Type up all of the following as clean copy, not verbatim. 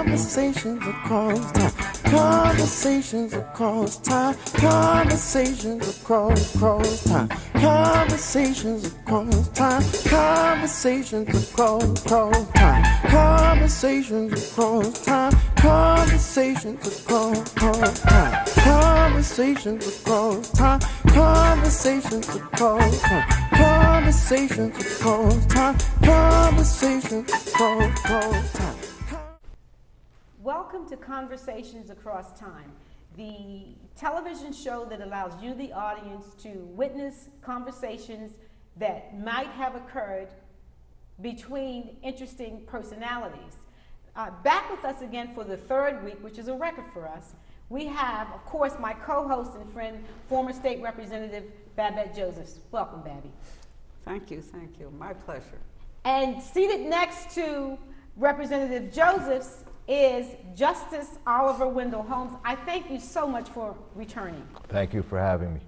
Conversations across time. Conversations across time. Conversations across time. Conversations across time. Conversations across time. Conversations across time. Conversations across time. Conversations across time. Conversations across time. Conversations across time. Conversations across time. Welcome to Conversations Across Time, the television show that allows you, the audience, to witness conversations that might have occurred between interesting personalities. Back with us again for the third week, which is a record for us, we have, of course, my co-host and friend, former State Representative Barrett Josephs. Welcome, Babby. Thank you, my pleasure. And seated next to Representative Josephs is Justice Oliver Wendall Holmes. I thank you so much for returning. Thank you for having me.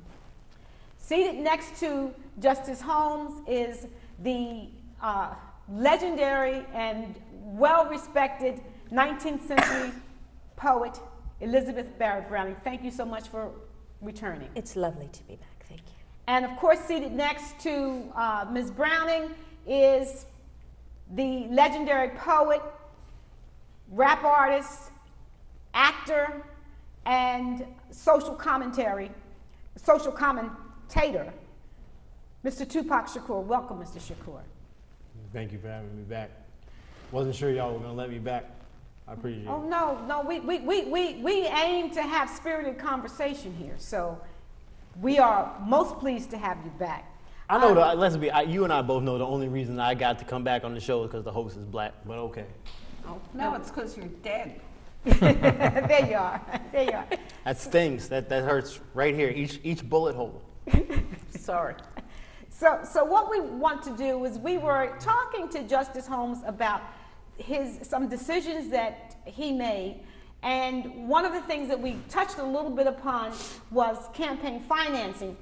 Seated next to Justice Holmes is the legendary and well-respected 19th century poet, Elizabeth Barrett Browning. Thank you so much for returning. It's lovely to be back, thank you. And of course, seated next to Ms. Browning is the legendary poet, rap artist, actor, and social commentator, Mr. Tupac Shakur. Welcome, Mr. Shakur. Thank you for having me back. Wasn't sure y'all were gonna let me back. I appreciate it. Oh no, we aim to have spirited conversation here, so we are most pleased to have you back. I know, let's be, you and I both know the only reason I got to come back on the show is because the host is black, but okay. Oh, no, it's because you're dead. There you are. That stings. That hurts right here. Each bullet hole. Sorry. So what we want to do is we were talking to Justice Holmes about some decisions that he made, and one of the things that we touched a little bit upon was campaign financing.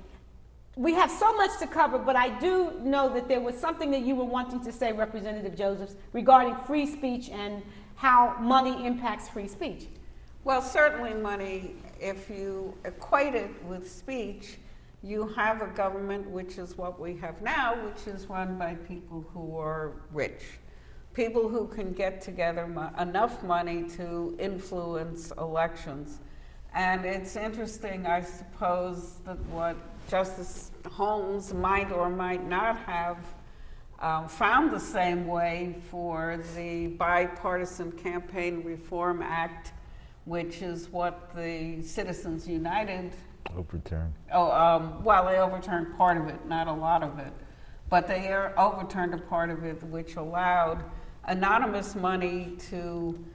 We have so much to cover, but I do know that there was something that you were wanting to say, Representative Josephs, regarding free speech and how money impacts free speech. Well, certainly money, if you equate it with speech, you have a government, which is what we have now, which is run by people who are rich. People who can get together enough money to influence elections. And it's interesting, I suppose, that what Justice Holmes might or might not have found the same way for the Bipartisan Campaign Reform Act, which is what the Citizens United overturned. Well, they overturned part of it, not a lot of it, but they overturned a part of it which allowed anonymous money to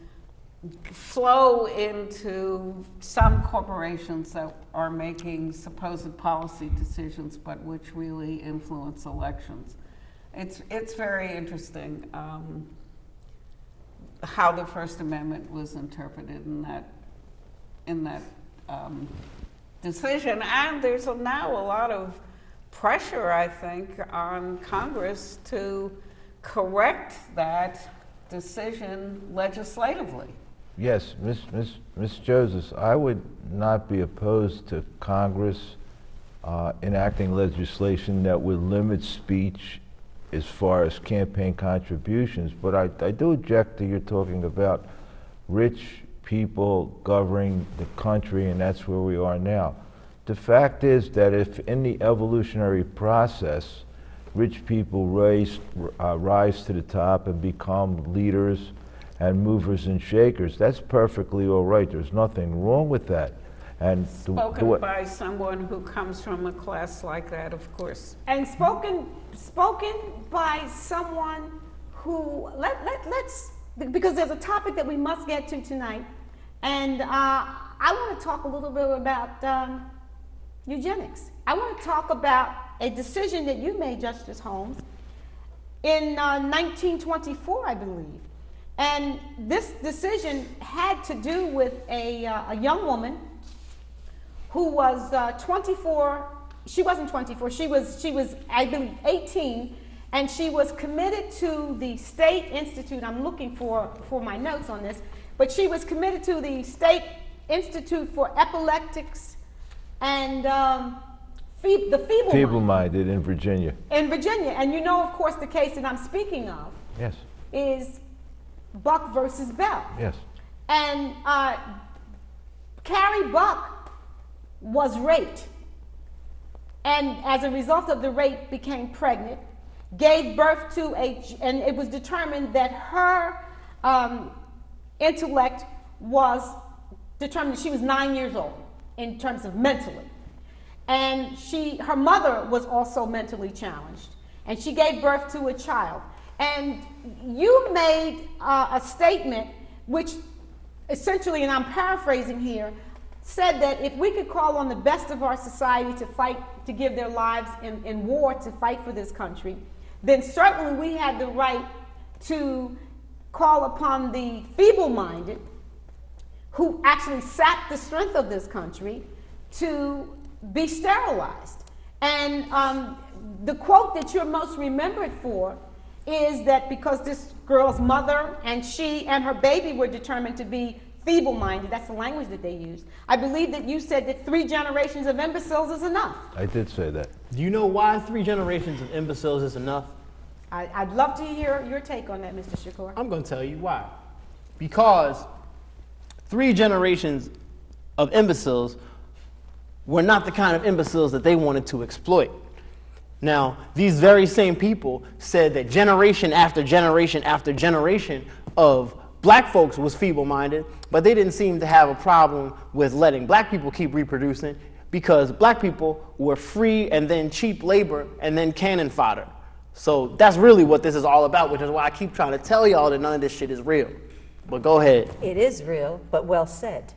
flow into some corporations that are making supposed policy decisions, but which really influence elections. It's very interesting how the First Amendment was interpreted in that decision, and there's now a lot of pressure, I think, on Congress to correct that decision legislatively. Yes, Ms. Josephs, I would not be opposed to Congress enacting legislation that would limit speech as far as campaign contributions, but I do object to your talking about rich people governing the country, and that's where we are now. The fact is that if in the evolutionary process, rich people rise to the top and become leaders and movers and shakers, that's perfectly all right. There's nothing wrong with that. And spoken by someone who comes from a class like that, of course. And spoken by someone who, let's, because there's a topic that we must get to tonight, and I want to talk a little bit about eugenics. I want to talk about a decision that you made, Justice Holmes, in 1924, I believe. And this decision had to do with a young woman who was 24. She wasn't 24. She was I believe 18, and she was committed to the State Institute. I'm looking for my notes on this. but she was committed to the State Institute for Epileptics and the feeble-minded. Feeble-minded in Virginia. In Virginia. And you know, of course, the case that I'm speaking of Yes. is Buck versus Bell. Yes. And Carrie Buck was raped. And as a result of the rape, became pregnant, gave birth to and it was determined that her intellect was determined that she was 9 years old in terms of mentally. And her mother was also mentally challenged. And she gave birth to a child. And you made a statement which essentially, and I'm paraphrasing here, said that if we could call on the best of our society to fight, to give their lives in war to fight for this country, then certainly we had the right to call upon the feeble-minded who actually sapped the strength of this country to be sterilized. And the quote that you're most remembered for is that because this girl's mother and she and her baby were determined to be feeble-minded, that's the language that they used. I believe that you said that 3 generations of imbeciles is enough. I did say that. Do you know why 3 generations of imbeciles is enough? I'd love to hear your take on that, Mr. Shakur. I'm going to tell you why. Because 3 generations of imbeciles were not the kind of imbeciles that they wanted to exploit. Now, these very same people said that generation after generation after generation of black folks was feeble-minded, but they didn't seem to have a problem with letting black people keep reproducing because black people were free and then cheap labor and then cannon fodder. So that's really what this is all about, which is why I keep trying to tell y'all that none of this shit is real. But go ahead. It is real, but well said.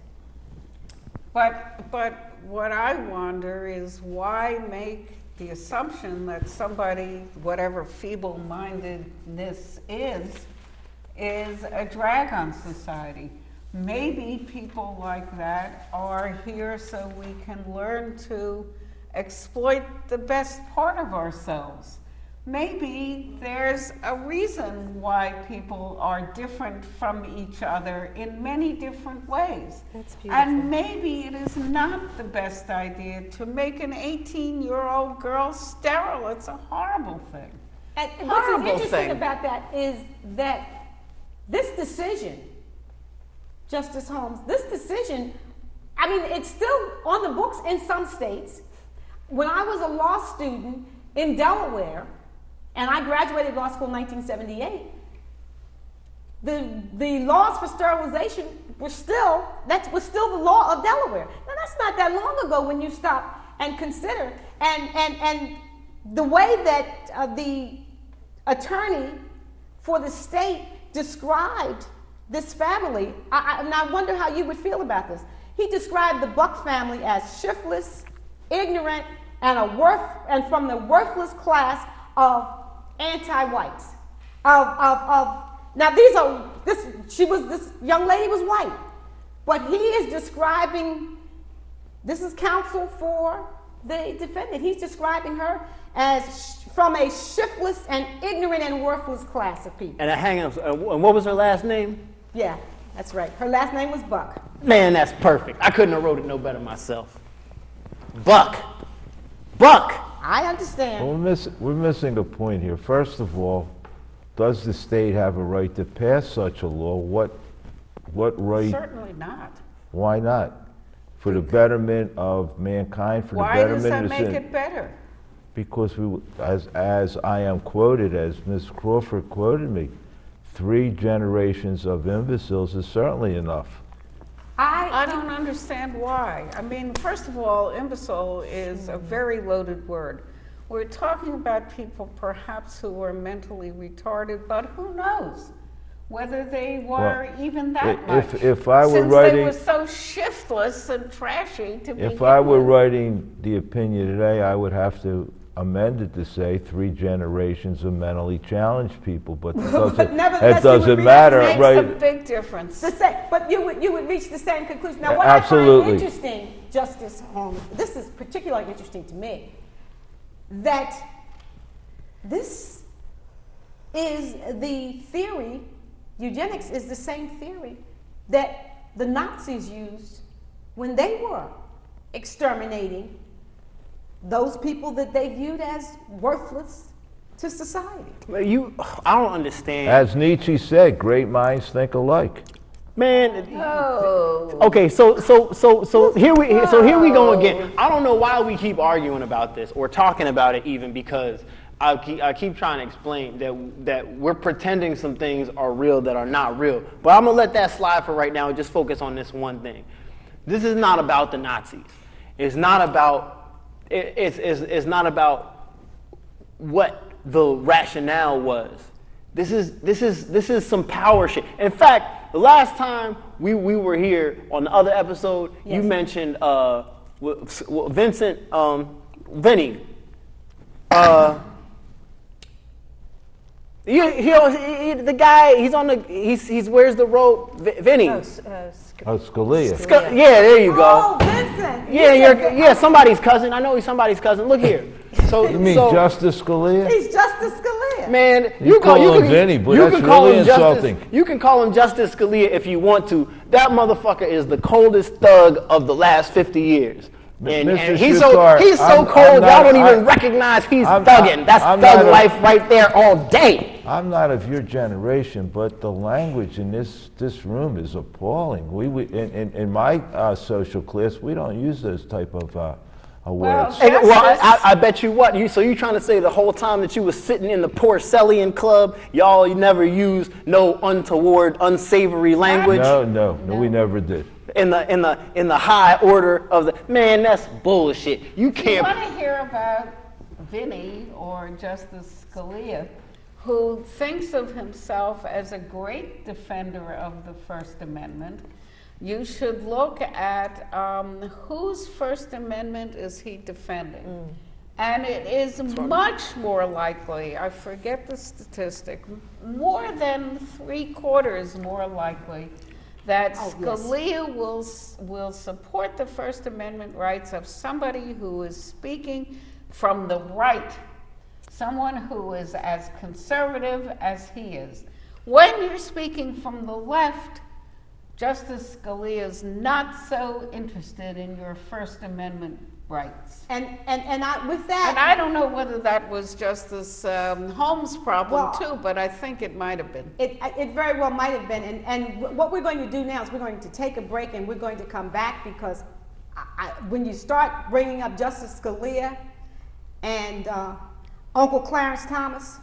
But what I wonder is why make the assumption that somebody, whatever feeble-mindedness is a drag on society. Maybe people like that are here so we can learn to exploit the best part of ourselves. Maybe there's a reason why people are different from each other in many different ways. That's beautiful. And maybe it is not the best idea to make an 18-year-old girl sterile. It's a horrible thing. And what's Horrible interesting thing. about that is that this decision, Justice Holmes, this decision, I mean, it's still on the books in some states. When I was a law student in Delaware, and I graduated law school in 1978, the laws for sterilization was still the law of Delaware. Now, that's not that long ago when you stop and consider. And the way that the attorney for the state described this family, and I wonder how you would feel about this. He described the Buck family as shiftless, ignorant, and from the worthless class of anti-whites. Now this young lady was white, but he is describing, this is counsel for the defendant. He's describing her as from a shiftless and ignorant and worthless class of people. And hang on, and what was her last name? Yeah, that's right. Her last name was Buck. Man, that's perfect. I couldn't have wrote it no better myself. Buck. Buck. I understand. Well, we're missing a point here. First of all, does the state have a right to pass such a law? What right? Certainly not. Why not? For the betterment of mankind, for Why the does betterment that of make it better? Because as I am quoted, as Ms. Crawford quoted me, 3 generations of imbeciles is certainly enough. I don't understand why. I mean, first of all, imbecile is a very loaded word. We're talking about people perhaps who are mentally retarded, but who knows whether they were even that much. If I were since writing, they were so shiftless and trashy to begin if I were with. writing the opinion today, I would have to amend it to say 3 generations of mentally challenged people, but nevertheless, it doesn't you would matter, Makes right? a big difference. But you would reach the same conclusion. Now, what Absolutely. I find interesting, Justice Holmes, this is particularly interesting to me, that this is the theory, eugenics is the same theory that the Nazis used when they were exterminating those people that they viewed as worthless to society. I don't understand. As Nietzsche said, great minds think alike. Man, Oh. okay, so here we go again. I don't know why we keep arguing about this or talking about it even, because I keep trying to explain that we're pretending some things are real that are not real. But I'm gonna let that slide for right now and just focus on this one thing. This is not about the Nazis. It's not about what the rationale was. This is some power shit. In fact, the last time we were here on the other episode, you mentioned Vincent Vinny. The guy, he wears the robe, Vinny. Scalia. Yeah, there you go. Oh, Vincent. Yeah, somebody's cousin. I know he's somebody's cousin. Look here. So You mean Justice Scalia? He's Justice Scalia. Man, You call him Vinny, but that's really insulting. You can call him Justice Scalia if you want to. That motherfucker is the coldest thug of the last 50 years. And he's Shakur, so cold, y'all don't even recognize he's thugging. That's thug life right there all day. I'm not of your generation, but the language in this room is appalling. In my social class, we don't use those type of words. I bet you what. So you trying to say the whole time that you was sitting in the Porcellian Club, you never used no untoward, unsavory language? No, we never did. In the high order of the man, that's bullshit. You can't. You want to hear about Vinny or Justice Scalia, who thinks of himself as a great defender of the First Amendment. You should look at whose First Amendment is he defending. And it is much more likely, I forget the statistic, more than 3/4 more likely that Scalia will support the First Amendment rights of somebody who is speaking from the right, someone who is as conservative as he is. When you're speaking from the left, Justice Scalia is not so interested in your First Amendment rights. And with that, And I don't know whether that was Justice Holmes' problem too, but I think it might have been. it very well might have been. And what we're going to do now is we're going to take a break and we're going to come back, because when you start bringing up Justice Scalia and Uncle Clarence Thomas,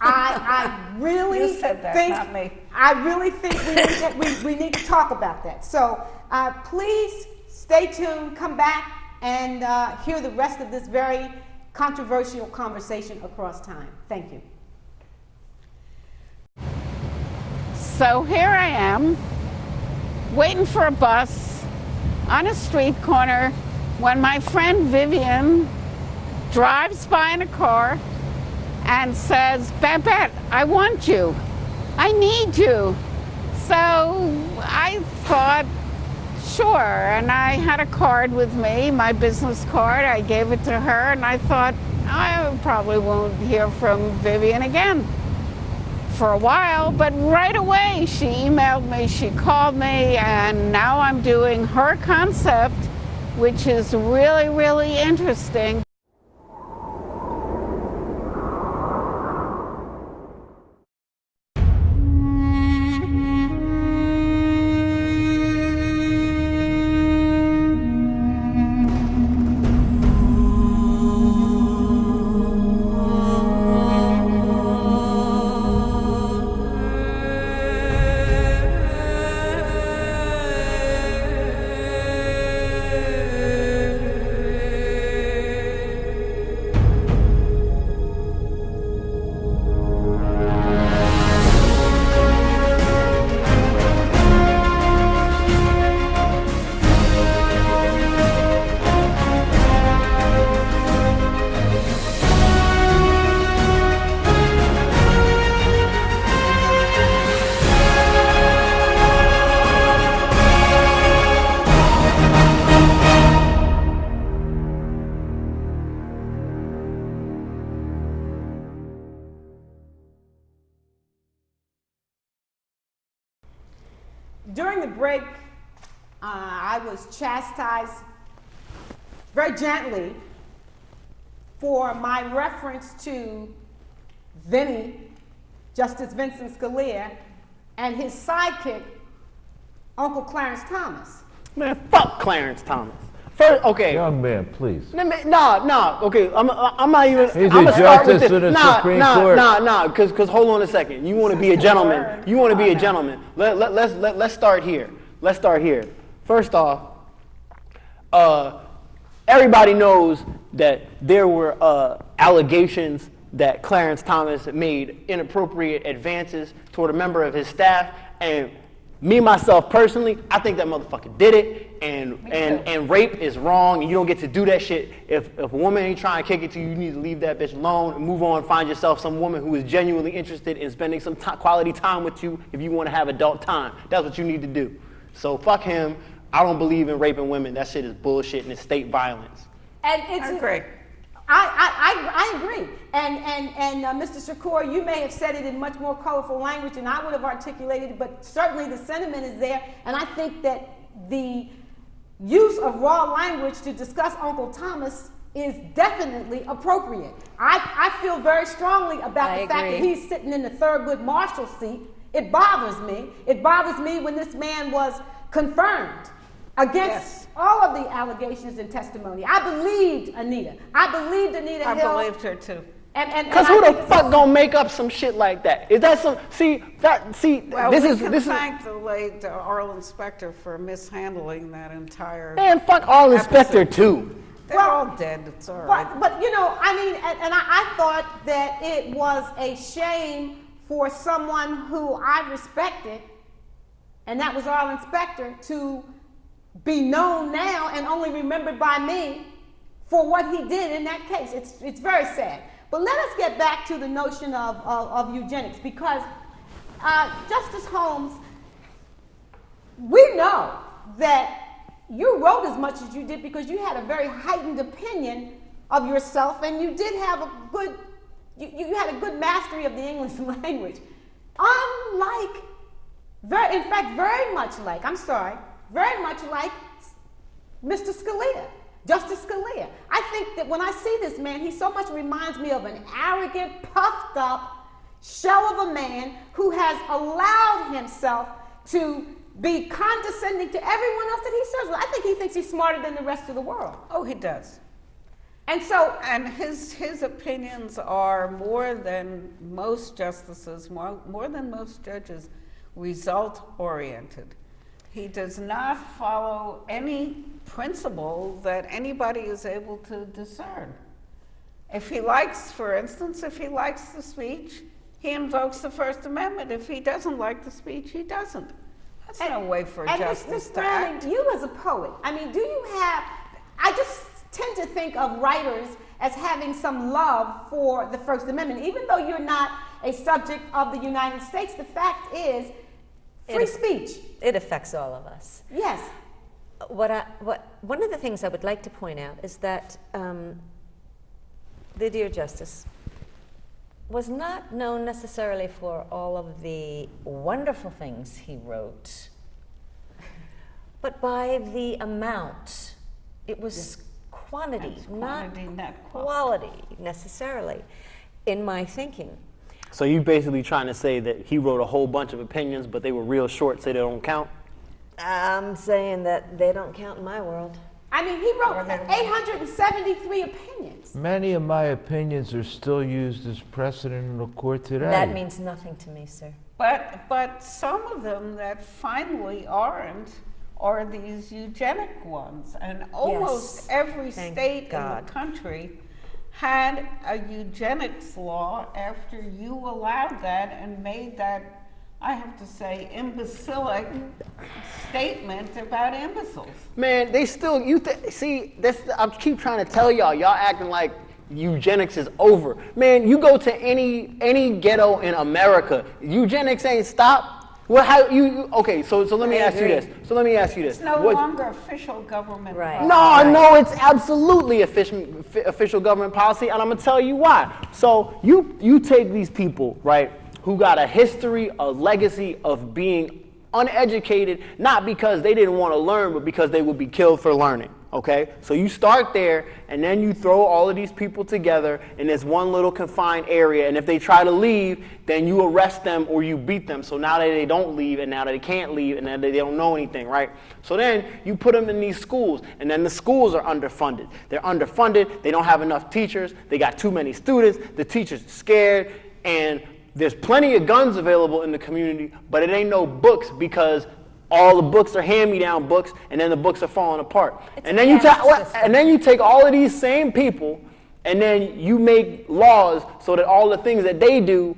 I really You said that, think not me. I really think we need to talk about that. So please stay tuned, come back, and hear the rest of this very controversial conversation across time. Thank you. So here I am, waiting for a bus on a street corner when my friend Vivian drives by in a car and says, "Babette, I want you. I need you." So I thought, sure, and I had a card with me, my business card. I gave it to her, and I thought, I probably won't hear from Vivian again for a while, but right away she emailed me, she called me, and now I'm doing her concept, which is really, really interesting. during the break, I was chastised very gently for my reference to Justice Vincent Scalia, and his sidekick, Uncle Clarence Thomas. Man, fuck Clarence Thomas. First, okay. Young man, please. No, okay. I'm not even. He's I'm a gonna start with justice this. of the Supreme Court. Because hold on a second. You want to be a gentleman. You want to be a gentleman. Let's start here. Let's start here. First off, everybody knows that there were allegations that Clarence Thomas made inappropriate advances toward a member of his staff, and me, myself, personally, I think that motherfucker did it, and rape is wrong, and you don't get to do that shit. If a woman ain't trying to kick it to you, you need to leave that bitch alone and move on, find yourself some woman who is genuinely interested in spending some quality time with you if you want to have adult time. That's what you need to do. So fuck him. I don't believe in raping women. That shit is bullshit and it's state violence. And it's I agree. I agree. And Mr. Shakur, you may have said it in much more colorful language than I would have articulated it, but certainly the sentiment is there. And I think that the use of raw language to discuss Uncle Thomas is definitely appropriate. I feel very strongly about the fact that he's sitting in the Thurgood Marshall seat. It bothers me. It bothers me when this man was confirmed against all of the allegations and testimony. I believed Anita. I believed Anita Hill. I believed her too. Because who the fuck gonna make up some shit like that? Is that some? Well, this we is can this thank the late Arlen Specter for mishandling that entire. Man, fuck Arlen Specter too. They're all dead. It's all right. But you know, I mean, and I thought that it was a shame for someone who I respected, and that was Arlen Specter, to be known now and only remembered by me for what he did in that case. It's very sad. But let us get back to the notion of eugenics, because Justice Holmes, we know that you wrote as much as you did because you had a very heightened opinion of yourself, and you did have a good, you had a good mastery of the English language. Unlike, very much like Mr. Scalia, Justice Scalia. I think that when I see this man, he so much reminds me of an arrogant, puffed up shell of a man who has allowed himself to be condescending to everyone else that he serves with. I think he thinks he's smarter than the rest of the world. Oh, he does. And so, and his opinions are more than most justices, more than most judges, result-oriented. He does not follow any principle that anybody is able to discern. If he likes, for instance, if he likes the speech, he invokes the First Amendment. If he doesn't like the speech, he doesn't. That's no way for justice to act. Browning, you as a poet, I mean, do you have, I just tend to think of writers as having some love for the First Amendment. Even though you're not a subject of the United States, the fact is, free speech. It affects all of us. Yes. One of the things I would like to point out is that the dear Justice was not known necessarily for all of the wonderful things he wrote, but by the amount. It was quantity, not quality necessarily, in my thinking. So you basically trying to say that he wrote a whole bunch of opinions, but they were real short, so they don't count? I'm saying that they don't count in my world. I mean, he wrote 873 opinions. Many of my opinions are still used as precedent in the court today. That means nothing to me, sir. But some of them that finally aren't are these eugenic ones. And almost every state in the country had a eugenics law after you allowed that and made that, I have to say, imbecilic statement about imbeciles. Man, they still, I keep trying to tell y'all acting like eugenics is over. Man, you go to any ghetto in America, eugenics ain't stopped. Well, okay, so let me ask you this. It's no longer official government policy. No, it's absolutely official government policy, and I'm gonna tell you why. So you take these people, right, who got a history, a legacy of being uneducated, not because they didn't want to learn, but because they would be killed for learning. Okay, so you start there, and then you throw all of these people together in this one little confined area, and if they try to leave, then you arrest them or you beat them. So now that they don't leave, and now that they can't leave, and now that they don't know anything, right? So then you put them in these schools, and then the schools are underfunded. They're underfunded, they don't have enough teachers, they got too many students, the teachers are scared, and there's plenty of guns available in the community, but it ain't no books because all the books are hand-me-down books, and then the books are falling apart. And then you take all of these same people, and then you make laws so that all the things that they do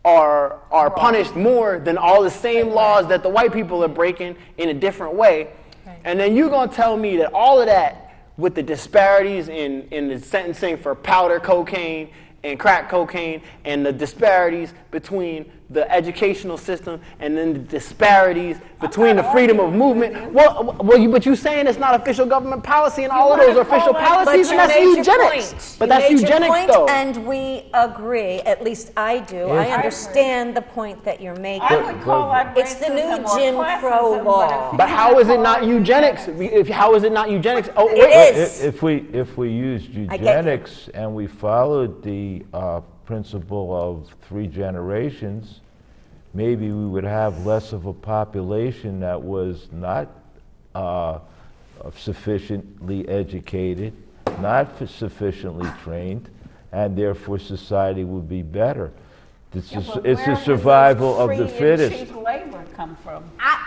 are punished more than all the same laws that the white people are breaking in a different way. Right. And then you're going to tell me that all of that, with the disparities in the sentencing for powder cocaine and crack cocaine, and the disparities between the educational system, and then the disparities between the freedom of movement. But you're saying it's not official government policy, and all of those are official policies, and that's eugenics. But that's eugenics, though. And we agree, at least I do. I understand the point that you're making. I would call that it's the new racism or Jim Crow classism, law. But how is it not eugenics? How is it not eugenics? Oh, wait. It is. If we used eugenics and we followed the principle of 3 generations, maybe we would have less of a population that was not sufficiently educated, not sufficiently trained, and therefore society would be better. It's a survival of the fittest. Cheap labor come from?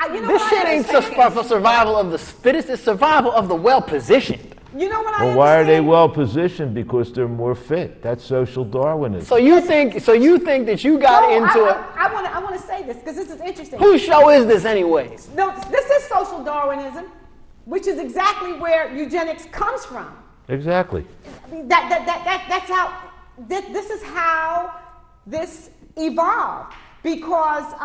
This shit ain't for survival of the fittest, it's survival of the well-positioned. You know what Well, why are they well positioned? Because they're more fit. That's social Darwinism. So you think that you got into it? I want to say this because this is interesting. Whose show is this anyway? No, this is social Darwinism, which is exactly where eugenics comes from. Exactly. That's how. This is how this evolved, because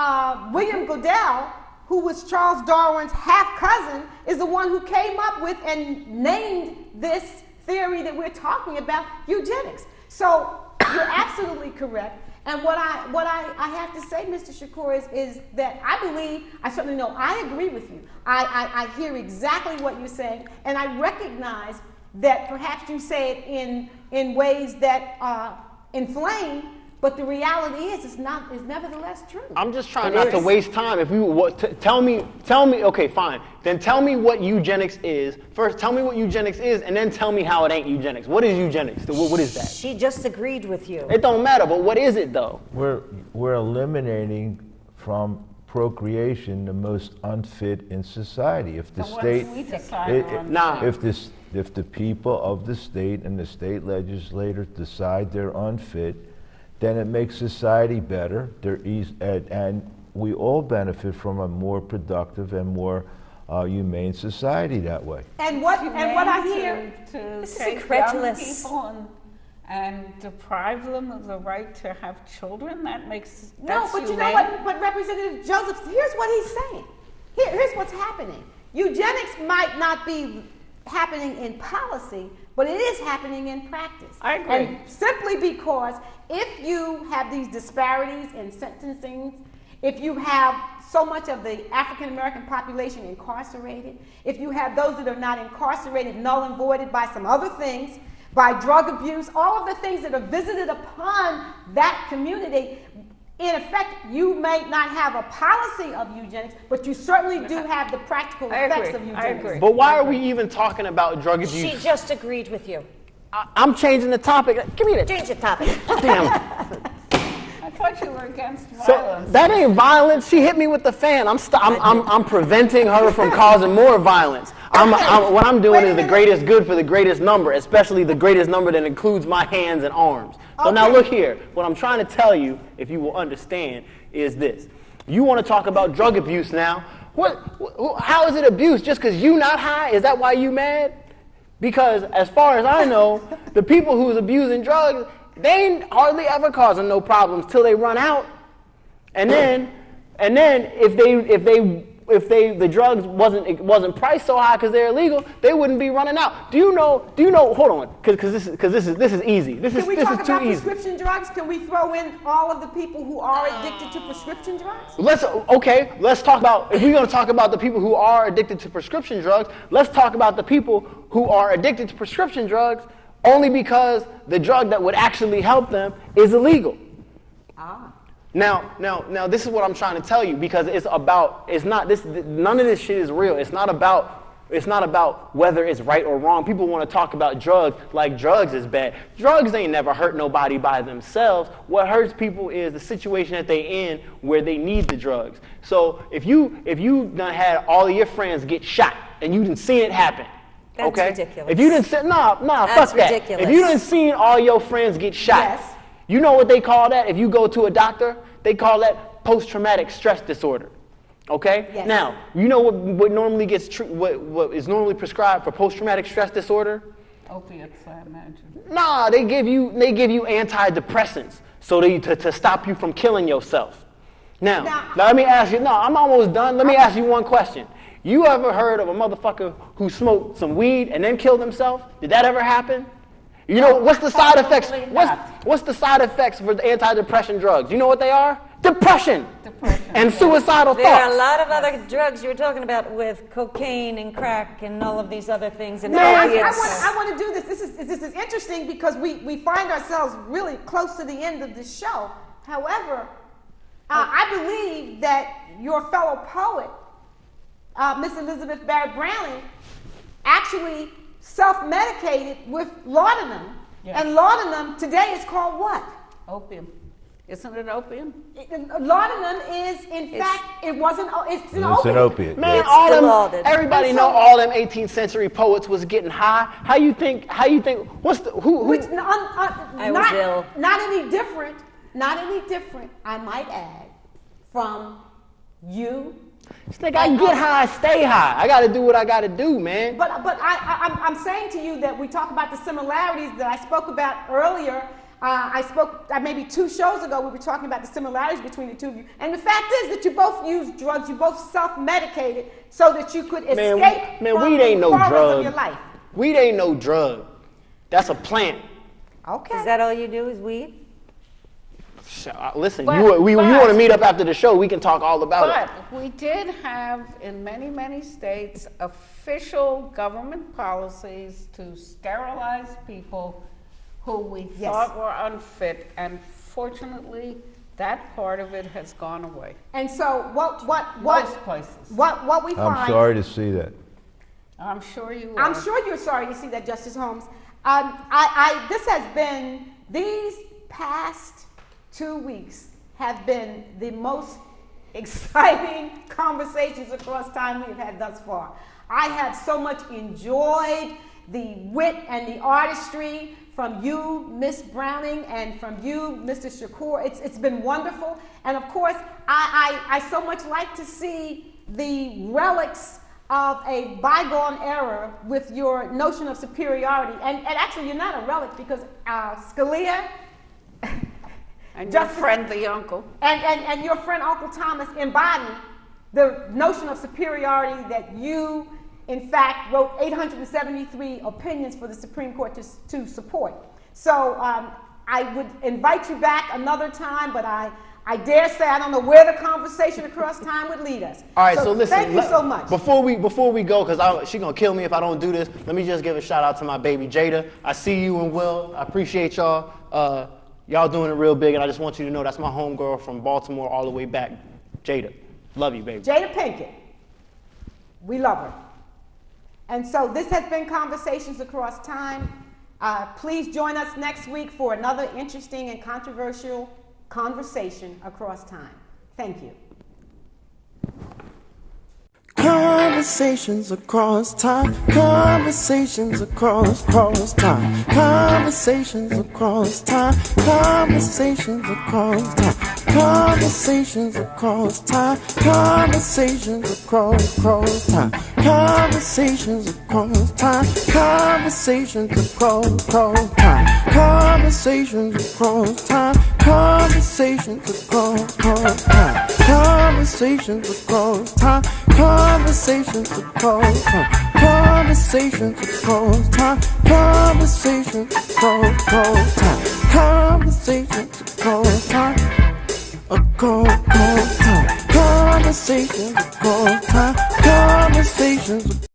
William Goodell, who was Charles Darwin's half-cousin, is the one who came up with and named this theory that we're talking about, eugenics. So you're absolutely correct. And what I have to say, Mr. Shakur, is that I believe, I certainly know, I agree with you. I hear exactly what you're saying, and I recognize that perhaps you say it in ways that inflame. But the reality is nevertheless true. I'm just trying not to waste time. If you tell me, okay, fine. Then tell me what eugenics is. First, tell me what eugenics is, and then tell me how it ain't eugenics. What is eugenics? What is that? She just agreed with you. It don't matter, but what is it, though? We're eliminating from procreation the most unfit in society. If the state, if the people of the state and the state legislators decide they're unfit, then it makes society better. And we all benefit from a more productive and more humane society that way. And what I hear, this is incredulous. Young people and deprive them of the right to have children. That's but you know humane. what Representative Joseph, here's what he's saying. Here's what's happening. Eugenics might not be happening in policy, but it is happening in practice. I agree. And simply because if you have these disparities in sentencing, if you have so much of the African American population incarcerated, if you have those that are not incarcerated, null and voided by some other things, by drug abuse, all of the things that are visited upon that community, in effect, you may not have a policy of eugenics, but you certainly do have the practical effects of eugenics. I agree. But why are we even talking about drug abuse? She just agreed with you. I'm changing the topic. Give me that. Change the topic. Damn. I thought you were against So violence. that ain't violence. She hit me with the fan. I'm preventing her from causing more violence. What I'm doing is the greatest good for the greatest number, especially the greatest number that includes my hands and arms. So now look here. What I'm trying to tell you, if you will understand, is this. You want to talk about drug abuse now. How is it abuse? Just because you not high? Is that why you mad? Because as far as I know, the people who's abusing drugs, they ain't hardly ever causing no problems till they run out. And then if the drugs wasn't priced so high because they're illegal, they wouldn't be running out. Do you know? Hold on, because this is easy. This is too easy. Can we talk about prescription drugs? Can we throw in all of the people who are addicted to prescription drugs? Let's talk about, if we're going to talk about the people who are addicted to prescription drugs, let's talk about the people who are addicted to prescription drugs only because the drug that would actually help them is illegal. Now, this is what I'm trying to tell you, because none of this shit is real. It's not about whether it's right or wrong. People want to talk about drugs like drugs is bad. Drugs ain't never hurt nobody by themselves. What hurts people is the situation that they in where they need the drugs. So if you done had all of your friends get shot and you didn't see it happen, That's okay? ridiculous. If you didn't see, fuck that. Ridiculous. If you didn't see all your friends get shot, Yes. you know what they call that? If you go to a doctor, they call that post-traumatic stress disorder. Okay? Yes. Now, you know what normally what is normally prescribed for post-traumatic stress disorder? Opiates, I imagine. Nah, they give you antidepressants to stop you from killing yourself. Now, let me ask you. No, I'm almost done. Let me ask you one question. You ever heard of a motherfucker who smoked some weed and then killed himself? Did that ever happen? You know, what's the side effects? What's the side effects for the antidepressant drugs? You know what they are? Depression. And suicidal thoughts. There are a lot of other drugs you were talking about with cocaine and crack and all of these other things. And I want to do this. This is interesting because we find ourselves really close to the end of this show. However, I believe that your fellow poet, Miss Elizabeth Barrett Browning, actually self-medicated with laudanum. Yes. And laudanum today is called what? Opium. Isn't it opium? Laudanum is, in fact, it's an opiate. Man, It's everybody know all them 18th century poets was getting high. How you think, what's the, who? I was ill. Not any different, I might add, from you. This nigga, I get high, stay high. I gotta do what I gotta do, man. But I'm saying to you that we talk about the similarities that I spoke about earlier. I spoke maybe 2 shows ago. We were talking about the similarities between the two of you, and the fact is that you both used drugs. You both self-medicated so that you could escape from weed ain't no the horrors drug. of your life. Weed ain't no drug. That's a plant. Okay. Is that all you do is weed? Listen, you want to meet up after the show? We can talk all about it. But we did have in many, many states official government policies to sterilize people who we thought were unfit, and fortunately, that part of it has gone away. And so Most places. What we find. I'm sorry to see that. I'm sure you are. I'm sure you're sorry to see that, Justice Holmes. These past 2 weeks have been the most exciting conversations across time we've had thus far. I have so much enjoyed the wit and the artistry from you, Miss Browning, and from you, Mr. Shakur. It's been wonderful. And of course, I so much like to see the relics of a bygone era with your notion of superiority. And actually, you're not a relic because Scalia and your friend, the uncle. And your friend, Uncle Thomas, embody the notion of superiority that you, in fact, wrote 873 opinions for the Supreme Court to support. So I would invite you back another time, but I dare say I don't know where the conversation across time would lead us. All right, so listen. Thank you so much. Before we go, because she's going to kill me if I don't do this, let me just give a shout out to my baby Jada. I see you and Will. I appreciate y'all. Y'all doing it real big, and I just want you to know that's my homegirl from Baltimore all the way back. Jada. Love you, baby. Jada Pinkett. We love her. And so this has been Conversations Across Time. Please join us next week for another interesting and controversial conversation across time. Thank you. Conversations across time, conversations across time, conversations across time, conversations across time, conversations across time, conversations across time, conversations across time, conversations across time, conversations across time, conversations across time, conversations across time. conversations across time, conversations across time, conversations across time, conversations across time, across time, conversations across time, conversations